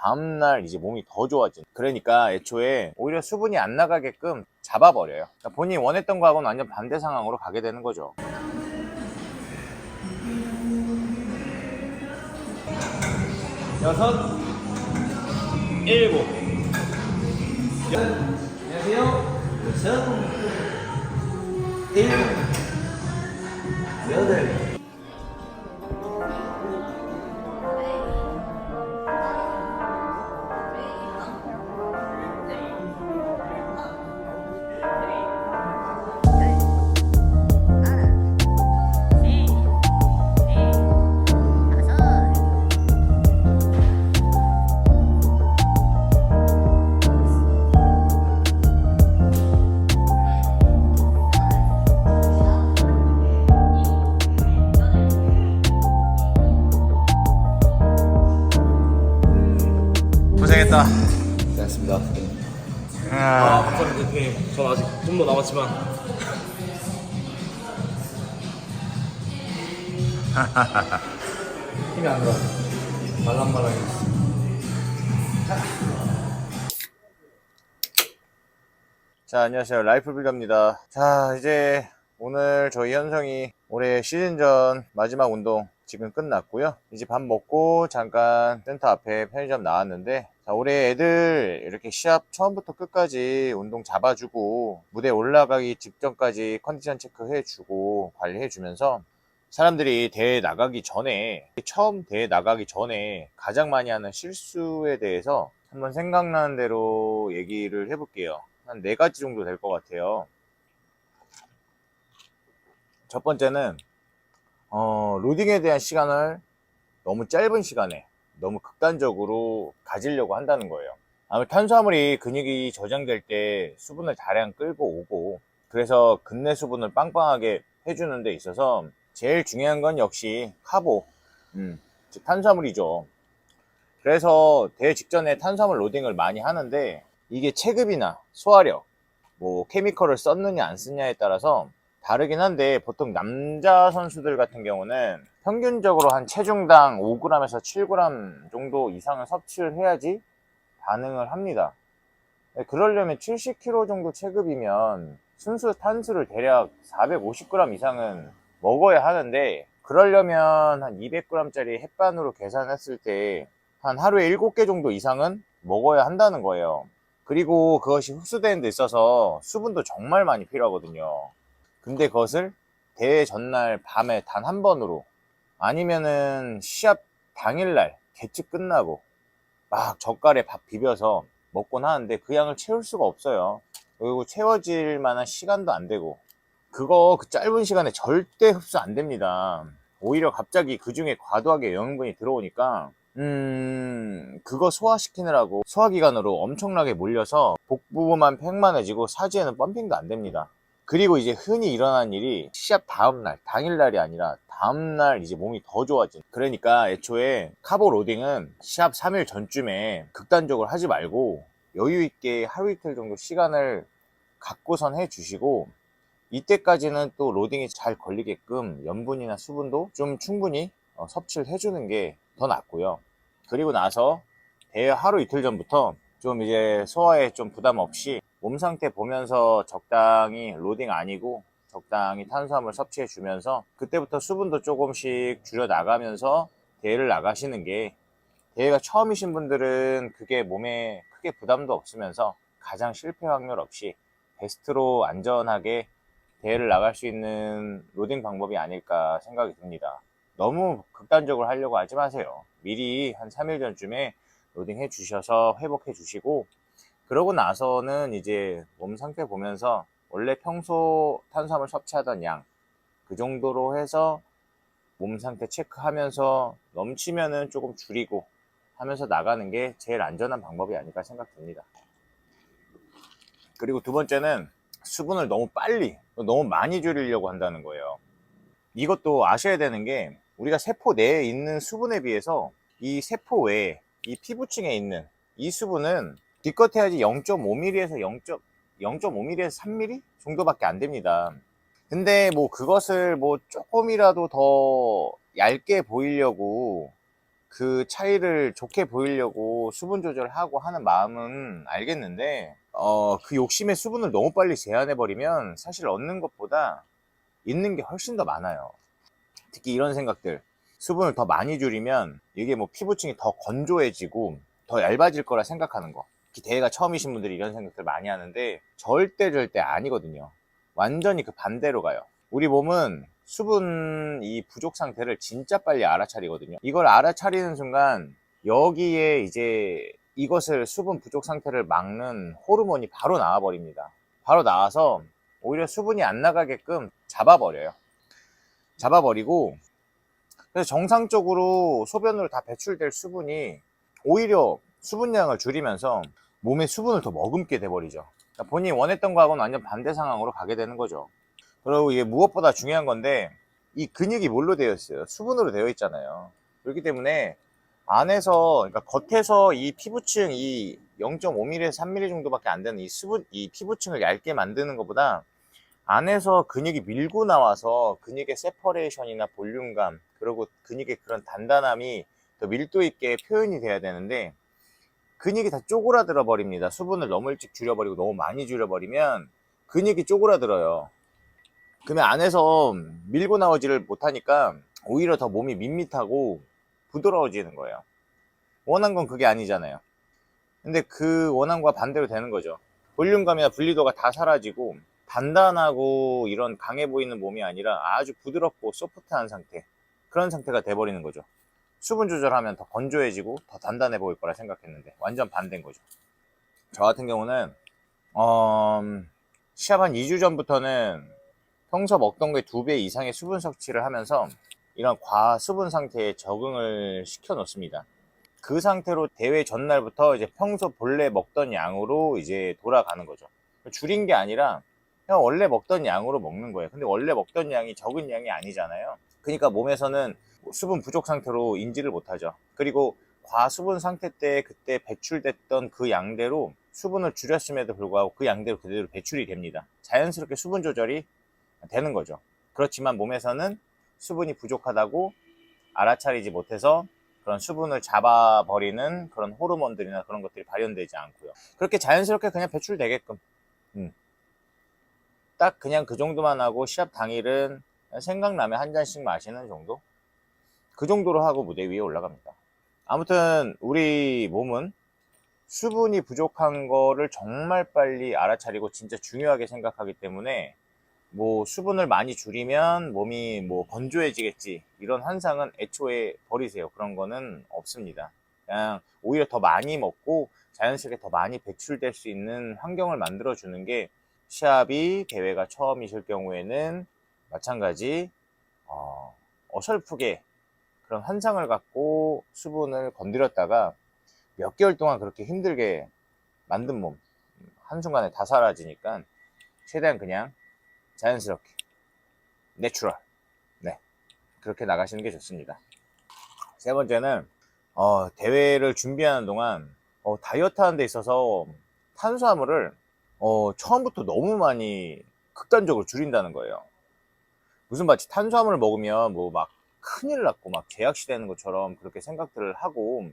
다음날 이제 몸이 더 좋아진, 그러니까 애초에 오히려 수분이 안 나가게끔 잡아버려요. 그러니까 본인이 원했던 거하고는 완전 반대 상황으로 가게 되는 거죠. 여섯, 일곱. 안녕하세요. 여섯, 일곱, 여덟. 고생했다. 고생하셨습니다. 감사합니다 대표님. 전 아직 좀 더 남았지만 힘이 안 들어. 말랑말랑해. 자, 안녕하세요. 라이프빌더입니다. 자, 이제 오늘 저희 현성이 올해 시즌전 마지막 운동 지금 끝났고요. 이제 밥 먹고 잠깐 센터 앞에 편의점 나왔는데, 자, 올해 애들 이렇게 시합 처음부터 끝까지 운동 잡아주고 무대 올라가기 직전까지 컨디션 체크해주고 관리해주면서 사람들이 대회 나가기 전에, 처음 대회 나가기 전에 가장 많이 하는 실수에 대해서 한번 생각나는 대로 얘기를 해볼게요. 한 4가지 정도 될 것 같아요. 첫 번째는 로딩에 대한 시간을 너무 짧은 시간에 너무 극단적으로 가지려고 한다는 거예요. 아무래도 탄수화물이 근육이 저장될 때 수분을 다량 끌고 오고, 그래서 근내 수분을 빵빵하게 해주는 데 있어서 제일 중요한 건 역시 카보, 즉 탄수화물이죠. 그래서 대회 직전에 탄수화물 로딩을 많이 하는데, 이게 체급이나 소화력, 뭐 케미컬을 썼느냐 안 썼냐에 따라서 다르긴 한데, 보통 남자 선수들 같은 경우는 평균적으로 한 체중당 5g에서 7g 정도 이상을 섭취를 해야지 반응을 합니다. 그러려면 70kg 정도 체급이면 순수 탄수를 대략 450g 이상은 먹어야 하는데, 그러려면 한 200g짜리 햇반으로 계산했을 때 한 하루에 7개 정도 이상은 먹어야 한다는 거예요. 그리고 그것이 흡수되는 데 있어서 수분도 정말 많이 필요하거든요. 근데 그것을 대회 전날 밤에 단 한 번으로, 아니면은 시합 당일날 개측 끝나고 막 젓갈에 밥 비벼서 먹곤 하는데, 그 양을 채울 수가 없어요. 그리고 채워질 만한 시간도 안 되고, 그거 그 짧은 시간에 절대 흡수 안 됩니다. 오히려 갑자기 그 중에 과도하게 영양분이 들어오니까 그거 소화시키느라고 소화기관으로 엄청나게 몰려서 복부만 팽만해지고 사지에는 펌핑도 안 됩니다. 그리고 이제 흔히 일어나는 일이 시합 다음날, 당일날이 아니라 다음날 이제 몸이 더 좋아진, 그러니까 애초에 카보 로딩은 시합 3일 전쯤에 극단적으로 하지 말고 여유 있게 하루 이틀 정도 시간을 갖고선 해 주시고, 이때까지는 또 로딩이 잘 걸리게끔 염분이나 수분도 좀 충분히 섭취를 해주는 게 더 낫고요. 그리고 나서 대회 하루 이틀 전부터 좀 이제 소화에 좀 부담 없이 몸 상태 보면서 적당히 로딩 아니고 적당히 탄수화물 섭취해 주면서, 그때부터 수분도 조금씩 줄여 나가면서 대회를 나가시는 게, 대회가 처음이신 분들은 그게 몸에 크게 부담도 없으면서 가장 실패 확률 없이 베스트로 안전하게 대회를 나갈 수 있는 로딩 방법이 아닐까 생각이 듭니다. 너무 극단적으로 하려고 하지 마세요. 미리 한 3일 전쯤에 로딩 해 주셔서 회복해 주시고, 그러고 나서는 이제 몸 상태 보면서 원래 평소 탄수화물 섭취하던 양 그 정도로 해서 몸 상태 체크하면서 넘치면은 조금 줄이고 하면서 나가는 게 제일 안전한 방법이 아닐까 생각됩니다. 그리고 두 번째는 수분을 너무 빨리, 너무 많이 줄이려고 한다는 거예요. 이것도 아셔야 되는 게, 우리가 세포 내에 있는 수분에 비해서 이 세포 외에 이 피부층에 있는 이 수분은 기껏 해야지 0.5mm에서 0.5mm에서 3mm 정도밖에 안 됩니다. 근데 뭐 그것을 뭐 조금이라도 더 얇게 보이려고 그 차이를 좋게 보이려고 수분 조절하고 하는 마음은 알겠는데, 그 욕심에 수분을 너무 빨리 제한해버리면 사실 얻는 것보다 잃는 게 훨씬 더 많아요. 특히 이런 생각들. 수분을 더 많이 줄이면 이게 뭐 피부층이 더 건조해지고 더 얇아질 거라 생각하는 거. 특히 대회가 처음이신 분들이 이런 생각들 많이 하는데 절대 아니거든요. 완전히 그 반대로 가요. 우리 몸은 수분 이 부족 상태를 진짜 빨리 알아차리거든요. 이걸 알아차리는 순간 여기에 이제 이것을 수분 부족 상태를 막는 호르몬이 바로 나와버립니다. 바로 나와서 오히려 수분이 안 나가게끔 잡아버리고, 그래서 정상적으로 소변으로 다 배출될 수분이 오히려 수분량을 줄이면서 몸에 수분을 더 머금게 돼버리죠. 그러니까 본인이 원했던 거하고는 완전 반대 상황으로 가게 되는 거죠. 그리고 이게 무엇보다 중요한 건데, 이 근육이 뭘로 되어 있어요? 수분으로 되어 있잖아요. 그렇기 때문에 안에서, 그러니까 겉에서 이 피부층 이 0.5mm에서 3mm 정도밖에 안 되는 이 피부층을 얇게 만드는 것보다 안에서 근육이 밀고 나와서 근육의 세퍼레이션이나 볼륨감, 그리고 근육의 그런 단단함이 더 밀도 있게 표현이 돼야 되는데, 근육이 다 쪼그라들어 버립니다. 수분을 너무 일찍 줄여버리고 너무 많이 줄여버리면 근육이 쪼그라들어요. 그러면 안에서 밀고 나오지를 못하니까 오히려 더 몸이 밋밋하고 부드러워지는 거예요. 원한 건 그게 아니잖아요. 근데 그 원함과 반대로 되는 거죠. 볼륨감이나 분리도가 다 사라지고 단단하고 이런 강해 보이는 몸이 아니라 아주 부드럽고 소프트한 상태, 그런 상태가 돼버리는 거죠. 수분 조절하면 더 건조해지고 더 단단해 보일 거라 생각했는데 완전 반대인 거죠. 저 같은 경우는 시합 한 2주 전부터는 평소 먹던 거에 2배 이상의 수분 섭취를 하면서 이런 과수분 상태에 적응을 시켜 놓습니다. 그 상태로 대회 전날부터 이제 평소 본래 먹던 양으로 이제 돌아가는 거죠. 줄인 게 아니라 그냥 원래 먹던 양으로 먹는 거예요. 근데 원래 먹던 양이 적은 양이 아니잖아요. 그러니까 몸에서는 수분 부족 상태로 인지를 못하죠. 그리고 과수분 상태 때 그때 배출됐던 그 양대로 수분을 줄였음에도 불구하고 그 양대로 그대로 배출이 됩니다. 자연스럽게 수분 조절이 되는 거죠. 그렇지만 몸에서는 수분이 부족하다고 알아차리지 못해서 그런 수분을 잡아버리는 그런 호르몬들이나 그런 것들이 발현되지 않고요. 그렇게 자연스럽게 그냥 배출되게끔 딱 그냥 그 정도만 하고 시합 당일은 생각나면 한 잔씩 마시는 정도? 그 정도로 하고 무대 위에 올라갑니다. 아무튼 우리 몸은 수분이 부족한 거를 정말 빨리 알아차리고 진짜 중요하게 생각하기 때문에 뭐 수분을 많이 줄이면 몸이 뭐 건조해지겠지 이런 환상은 애초에 버리세요. 그런 거는 없습니다. 그냥 오히려 더 많이 먹고 자연스럽게 더 많이 배출될 수 있는 환경을 만들어 주는 게 시합이 대회가 처음이실 경우에는 마찬가지 어설프게 그런 환상을 갖고 수분을 건드렸다가 몇 개월 동안 그렇게 힘들게 만든 몸 한순간에 다 사라지니까 최대한 그냥 자연스럽게 내추럴 그렇게 나가시는 게 좋습니다. 세 번째는 대회를 준비하는 동안 다이어트 하는 데 있어서 탄수화물을 처음부터 너무 많이 극단적으로 줄인다는 거예요. 무슨 마치 탄수화물을 먹으면 뭐 막 큰일 났고 막 제약시되는 것처럼 그렇게 생각들을 하고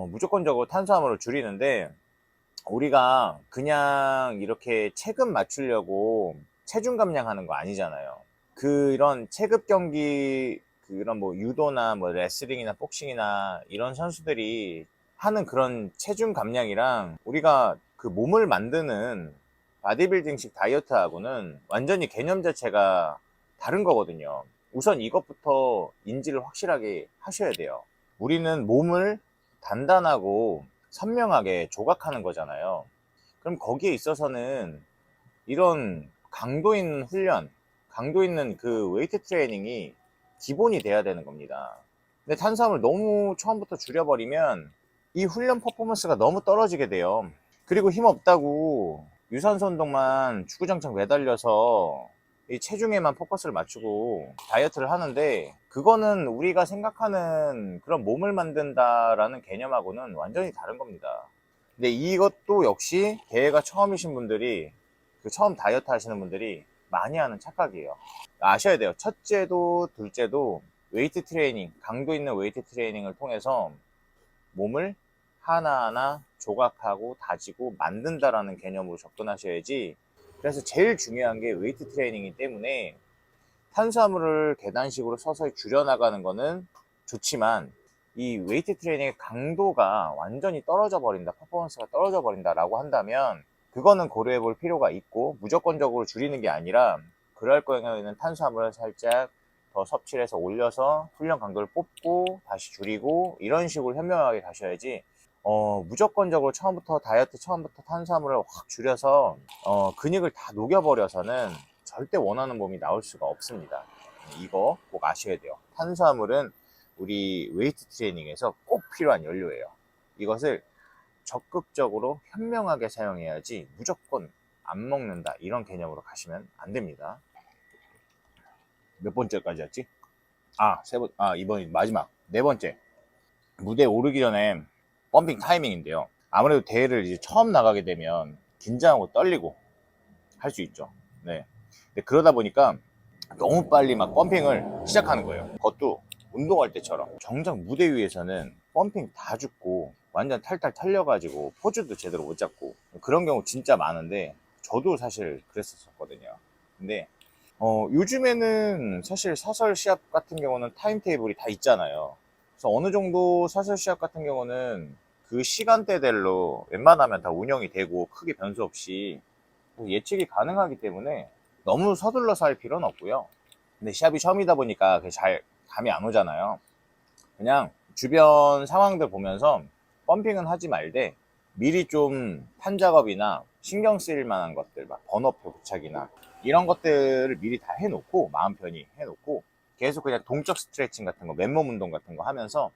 무조건적으로 탄수화물을 줄이는데, 우리가 그냥 이렇게 체급 맞추려고 체중 감량하는 거 아니잖아요. 그런 체급 경기, 그런 뭐 유도나 뭐 레슬링이나 복싱이나 이런 선수들이 하는 그런 체중 감량이랑 우리가 그 몸을 만드는 바디빌딩식 다이어트하고는 완전히 개념 자체가 다른 거거든요. 우선 이것부터 인지를 확실하게 하셔야 돼요. 우리는 몸을 단단하고 선명하게 조각하는 거잖아요. 그럼 거기에 있어서는 이런 강도 있는 훈련, 강도 있는 그 웨이트 트레이닝이 기본이 돼야 되는 겁니다. 근데 탄수화물 너무 처음부터 줄여버리면 이 훈련 퍼포먼스가 너무 떨어지게 돼요. 그리고 힘 없다고 유산소 운동만 주구장창 매달려서 이 체중에만 포커스를 맞추고 다이어트를 하는데, 그거는 우리가 생각하는 그런 몸을 만든다라는 개념하고는 완전히 다른 겁니다. 근데 이것도 역시 대회가 처음이신 분들이, 그 처음 다이어트 하시는 분들이 많이 하는 착각이에요. 아셔야 돼요. 첫째도 둘째도 웨이트 트레이닝, 강도 있는 웨이트 트레이닝을 통해서 몸을 하나하나 조각하고 다지고 만든다라는 개념으로 접근하셔야지. 그래서 제일 중요한 게 웨이트 트레이닝이기 때문에 탄수화물을 계단식으로 서서히 줄여나가는 거는 좋지만 이 웨이트 트레이닝의 강도가 완전히 떨어져 버린다, 퍼포먼스가 떨어져 버린다라고 한다면 그거는 고려해 볼 필요가 있고, 무조건적으로 줄이는 게 아니라 그럴 경우에는 탄수화물을 살짝 더 섭취를 해서 올려서 훈련 강도를 뽑고 다시 줄이고 이런 식으로 현명하게 가셔야지, 무조건적으로 처음부터 다이어트 처음부터 탄수화물을 확 줄여서 근육을 다 녹여버려서는 절대 원하는 몸이 나올 수가 없습니다. 이거 꼭 아셔야 돼요. 탄수화물은 우리 웨이트 트레이닝에서 꼭 필요한 연료예요. 이것을 적극적으로 현명하게 사용해야지 무조건 안 먹는다 이런 개념으로 가시면 안 됩니다. 몇 번째까지였지? 이번이 마지막 네 번째, 무대에 오르기 전에 펌핑 타이밍인데요. 아무래도 대회를 이제 처음 나가게 되면 긴장하고 떨리고 할 수 있죠. 네. 근데 그러다 보니까 너무 빨리 막 펌핑을 시작하는 거예요. 그것도 운동할 때처럼. 정작 무대 위에서는 펌핑 다 죽고 완전 탈탈 털려가지고 포즈도 제대로 못 잡고 그런 경우 진짜 많은데, 저도 사실 그랬었거든요. 근데 요즘에는 사실 사설 시합 같은 경우는 타임테이블이 다 있잖아요. 그래서 어느 정도 사설 시합 같은 경우는 그 시간대별로 웬만하면 다 운영이 되고 크게 변수 없이 예측이 가능하기 때문에 너무 서둘러서 할 필요는 없고요. 근데 시합이 처음이다 보니까 그게 잘 감이 안 오잖아요. 그냥 주변 상황들 보면서 펌핑은 하지 말되 미리 좀 판 작업이나 신경 쓰일 만한 것들, 막 번호표 부착이나 이런 것들을 미리 다 해놓고, 마음 편히 해놓고 계속 그냥 동적 스트레칭 같은 거, 맨몸 운동 같은 거 하면서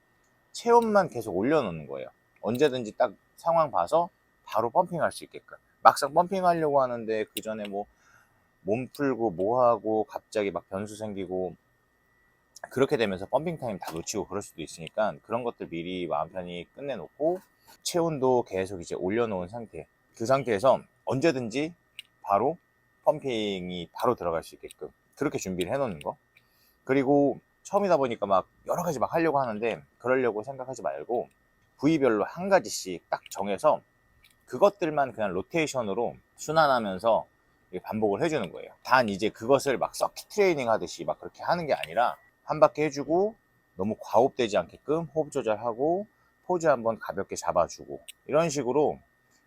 체온만 계속 올려놓는 거예요. 언제든지 딱 상황 봐서 바로 펌핑할 수 있게끔. 막상 펌핑하려고 하는데 그 전에 뭐 몸 풀고 뭐 하고 갑자기 막 변수 생기고 그렇게 되면서 펌핑 타임 다 놓치고 그럴 수도 있으니까, 그런 것들 미리 마음 편히 끝내놓고 체온도 계속 이제 올려놓은 상태, 그 상태에서 언제든지 바로 펌핑이 바로 들어갈 수 있게끔 그렇게 준비를 해놓는 거. 그리고 처음이다 보니까 막 여러 가지 막 하려고 하는데 그러려고 생각하지 말고 부위별로 한 가지씩 딱 정해서 그것들만 그냥 로테이션으로 순환하면서 반복을 해주는 거예요. 단 이제 그것을 막 서킷 트레이닝 하듯이 막 그렇게 하는 게 아니라 한 바퀴 해주고 너무 과호흡되지 않게끔 호흡 조절하고 포즈 한번 가볍게 잡아주고 이런 식으로.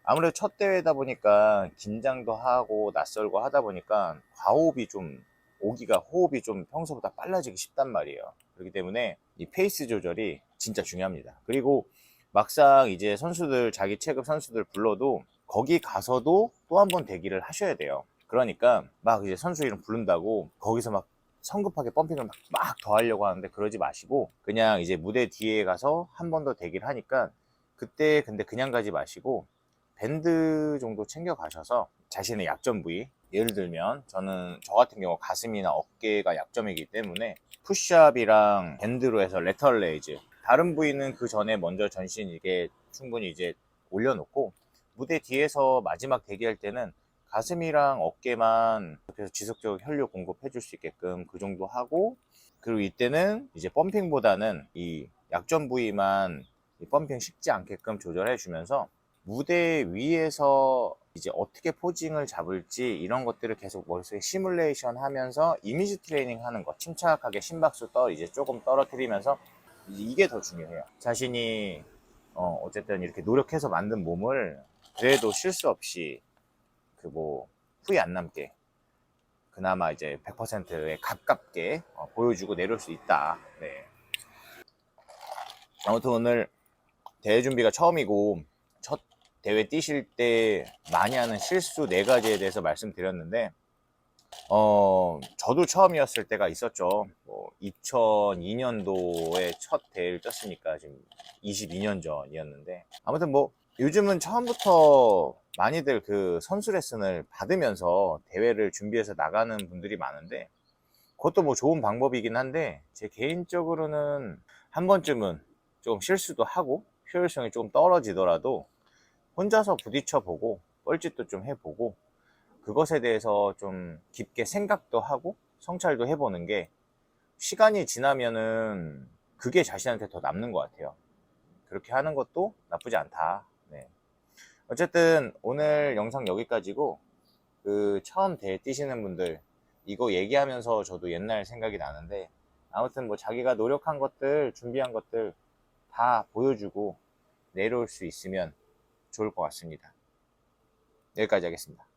아무래도 첫 대회다 보니까 긴장도 하고 낯설고 하다 보니까 과호흡이 좀 오기가, 호흡이 좀 평소보다 빨라지기 쉽단 말이에요. 그렇기 때문에 이 페이스 조절이 진짜 중요합니다. 그리고 막상 이제 선수들, 자기 체급 선수들 불러도 거기 가서도 또 한 번 대기를 하셔야 돼요. 그러니까 막 이제 선수 이름 부른다고 거기서 막 성급하게 펌핑을 막 더 하려고 하는데 그러지 마시고, 그냥 이제 무대 뒤에 가서 한 번 더 대기를 하니까 그때 근데 그냥 가지 마시고 밴드 정도 챙겨 가셔서 자신의 약점 부위, 예를 들면 저 같은 경우 가슴이나 어깨가 약점이기 때문에 푸시업이랑 밴드로 해서 레터럴 레이즈, 다른 부위는 그 전에 먼저 전신 이게 충분히 이제 올려놓고 무대 뒤에서 마지막 대기할 때는 가슴이랑 어깨만 그래서 지속적으로 혈류 공급해 줄 수 있게끔 그 정도 하고, 그리고 이때는 이제 펌핑보다는 이 약점 부위만 펌핑 식지 않게끔 조절해 주면서 무대 위에서 이제 어떻게 포징을 잡을지 이런 것들을 계속 머릿속에 시뮬레이션 하면서 이미지 트레이닝 하는 거, 침착하게 심박수 이제 조금 떨어뜨리면서, 이게 더 중요해요. 자신이 어쨌든 이렇게 노력해서 만든 몸을 그래도 실수 없이 그 뭐 후회 안 남게 그나마 이제 100%에 가깝게 보여주고 내려올 수 있다. 네. 아무튼 오늘 대회 준비가 처음이고 첫 대회 뛰실 때 많이 하는 실수 4가지에 대해서 말씀드렸는데, 저도 처음이었을 때가 있었죠. 2002년도에 첫 대회를 떴으니까 지금 22년 전이었는데, 아무튼 뭐 요즘은 처음부터 많이들 그 선수 레슨을 받으면서 대회를 준비해서 나가는 분들이 많은데, 그것도 뭐 좋은 방법이긴 한데 제 개인적으로는 한 번쯤은 좀 실수도 하고 효율성이 좀 떨어지더라도 혼자서 부딪혀보고 뻘짓도 좀 해보고 그것에 대해서 좀 깊게 생각도 하고 성찰도 해보는 게 시간이 지나면은 그게 자신한테 더 남는 것 같아요. 그렇게 하는 것도 나쁘지 않다. 네. 어쨌든 오늘 영상 여기까지고, 그 처음 대회 뛰시는 분들 이거 얘기하면서 저도 옛날 생각이 나는데, 아무튼 뭐 자기가 노력한 것들, 준비한 것들 다 보여주고 내려올 수 있으면 좋을 것 같습니다. 여기까지 하겠습니다.